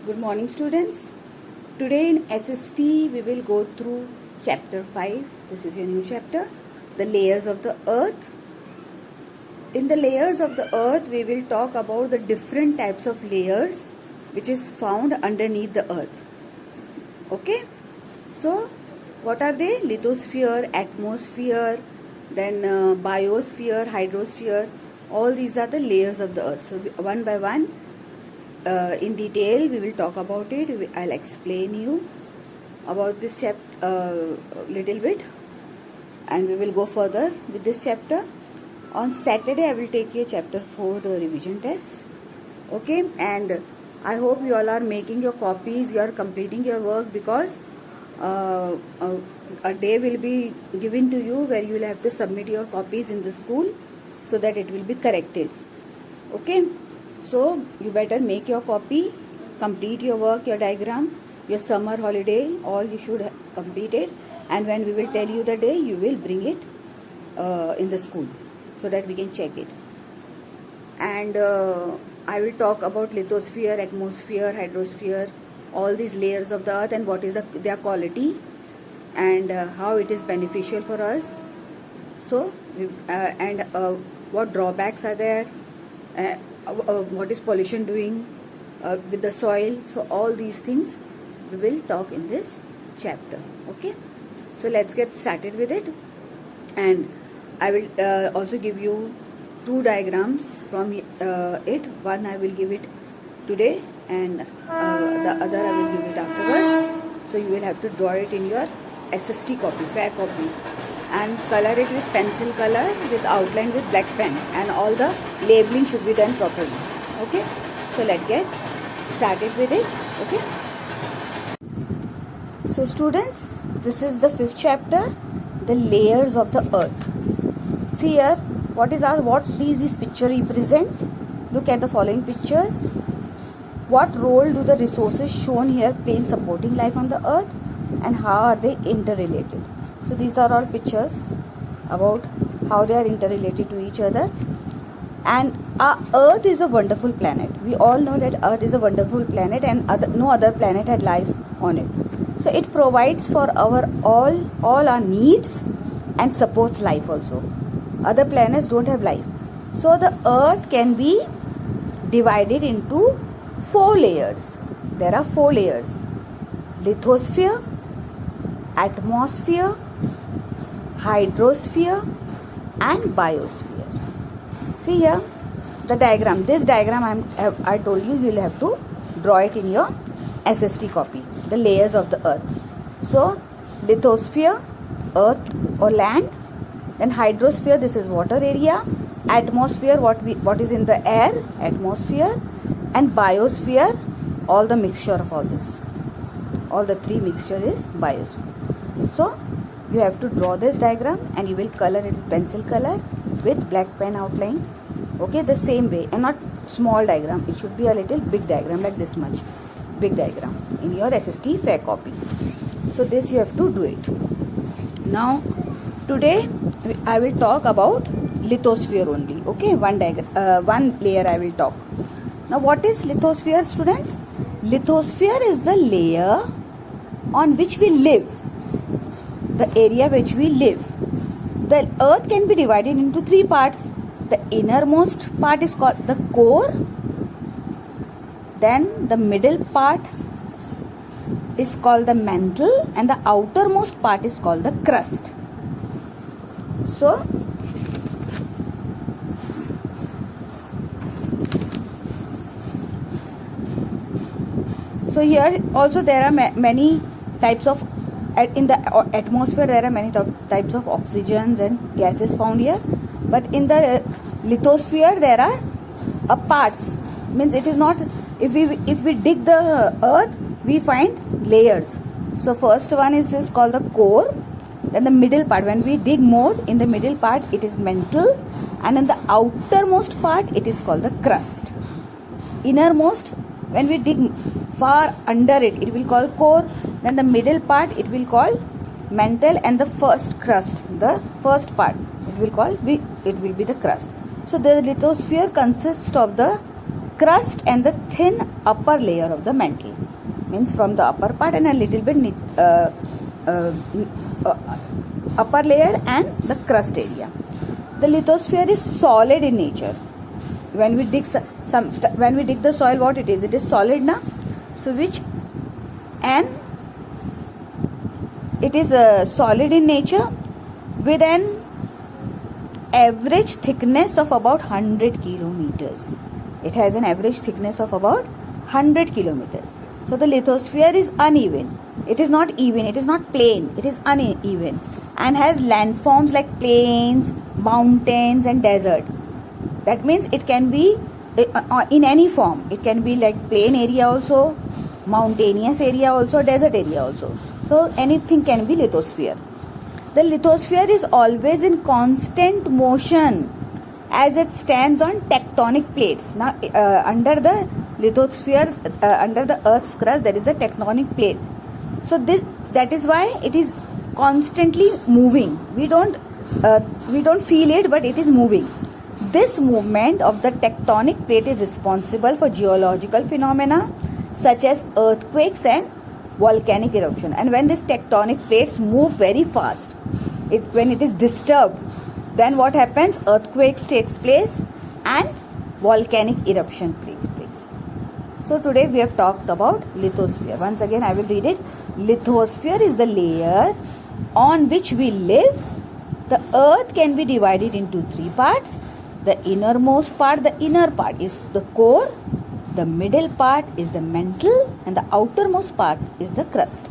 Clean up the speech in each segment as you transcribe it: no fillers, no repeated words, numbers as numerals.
Good morning, students. Today in SST we will go through chapter 5. This is your new chapter, the layers of the earth. In the layers of the earth we will talk about the different types of layers which is found underneath the earth. Okay? So what are they? Lithosphere, atmosphere, then biosphere, hydrosphere. All these are the layers of the earth. So one by one, in detail we will talk about it. I'll explain you about this chapter little bit, and we will go further with this chapter. On Saturday I will take you chapter 4 revision test. Okay, and I hope you all are making your copies, you are completing your work, because a day will be given to you where you will have to submit your copies in the school so that it will be corrected. Okay, so you better make your copy, complete your work, your diagram, your summer holiday, all you should complete it, and when we will tell you the day, you will bring it in the school so that we can check it. And I will talk about lithosphere, atmosphere, hydrosphere, all these layers of the earth, and what is their quality, and how it is beneficial for us. So and what drawbacks are there, what is pollution doing with the soil. So all these things we will talk in this chapter. Okay, so let's get started with it. And I will also give you two diagrams from it. One I will give it today, and the other I will give it afterwards. So you will have to draw it in your SST copy, fair copy, and color it with pencil color, with outline with black pen, and all the labeling should be done properly. Okay, so let's get started with it. Okay, so students, this is the 5th chapter, the layers of the earth. See here, what these picture represent? Look at the following pictures. What role do the resources shown here play in supporting life on the earth, and how are they interrelated? So these are all pictures about how they are interrelated to each other. And our Earth is a wonderful planet. We all know that Earth is a wonderful planet, and no other planet had life on it. So it provides for our all our needs and supports life also. Other planets don't have life. So the Earth can be divided into 4 layers. There are 4 layers: lithosphere, atmosphere, hydrosphere, and biosphere. See here the diagram. This diagram I told you will have to draw it in your SST copy. The layers of the earth. So lithosphere, earth or land. Then hydrosphere, this is water area. Atmosphere, what is in the air, atmosphere. And biosphere, all the mixture of all this. All the 3 mixture is biosphere. So you have to draw this diagram, and you will color it with pencil color with black pen outline. Okay, the same way, and not small diagram. It should be a little big diagram, like this much big diagram in your SST fair copy. So this you have to do it. Now today I will talk about lithosphere only. Okay, one layer I will talk. Now what is lithosphere, students? Lithosphere is the layer on which we live, the area which we live. The earth can be divided into 3 parts. The innermost part is called the core, then the middle part is called the mantle, and the outermost part is called the crust. So here also there are many types of, in the atmosphere there are many types of oxygens and gases found here, but in the lithosphere there are parts. Means it is not, if we dig the earth we find layers. So first one is called the core, then the middle part, when we dig more, in the middle part it is mantle, and in the outermost part it is called the crust. Innermost, when we dig far under it, it will call core. Then the middle part it will call mantle, and the first crust, the first part, it will be the crust. So the lithosphere consists of the crust and the thin upper layer of the mantle. Means from the upper part and a little bit upper layer and the crust area. The lithosphere is solid in nature. When we dig when we dig the soil, what it is? It is solid, na? So and it is solid in nature with an average thickness of about 100 kilometers. It has an average thickness of about 100 kilometers. So the lithosphere is uneven. It is not even. It is not plain. It is uneven and has landforms like plains, mountains and desert. That means it can be in any form. It can be like plain area also, mountainous area also, desert area also. So anything can be lithosphere. The lithosphere is always in constant motion as it stands on tectonic plates. Now under the lithosphere, under the earth's crust, there is a tectonic plate. So that is why it is constantly moving. We don't feel it, but it is moving. This movement of the tectonic plate is responsible for geological phenomena such as earthquakes and volcanic eruption. And when these tectonic plates move very fast, when it is disturbed, then what happens? Earthquakes takes place and volcanic eruption takes place. So today we have talked about lithosphere. Once again I will read it. Lithosphere is the layer on which we live. The earth can be divided into three parts. The innermost part, the inner part is the core, the middle part is the mantle and the outermost part is the crust.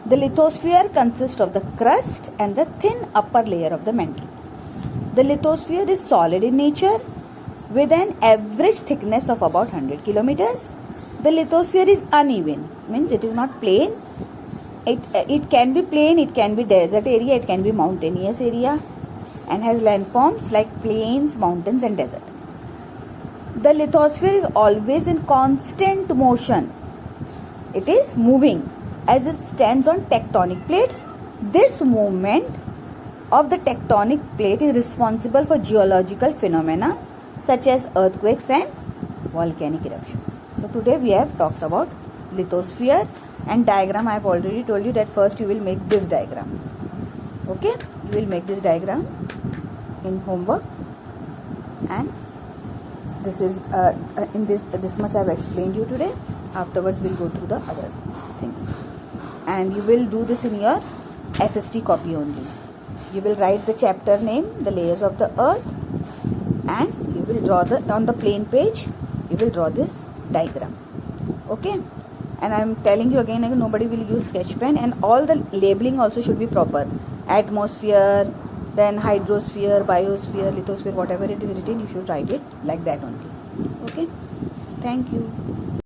The lithosphere consists of the crust and the thin upper layer of the mantle. The lithosphere is solid in nature with an average thickness of about 100 kilometers. The lithosphere is uneven, means it is not plain. It can be plain, it can be desert area, it can be mountainous area and has landforms like plains, mountains and desert. The lithosphere is always in constant motion. It is moving as it stands on tectonic plates. This movement of the tectonic plate is responsible for geological phenomena such as earthquakes and volcanic eruptions. So today we have talked about lithosphere and diagram. I have already told you that first you will make this diagram. Okay, you will make this diagram in homework, and this is in this much I have explained you today. Afterwards we will go through the other things, and you will do this in your SST copy only. You will write the chapter name, the layers of the earth, and you will draw on the plain page you will draw this diagram. Okay, and I am telling you again, nobody will use sketch pen, and all the labeling also should be proper. Atmosphere, then hydrosphere, biosphere, lithosphere, whatever it is written, you should write it like that only. Okay, thank you.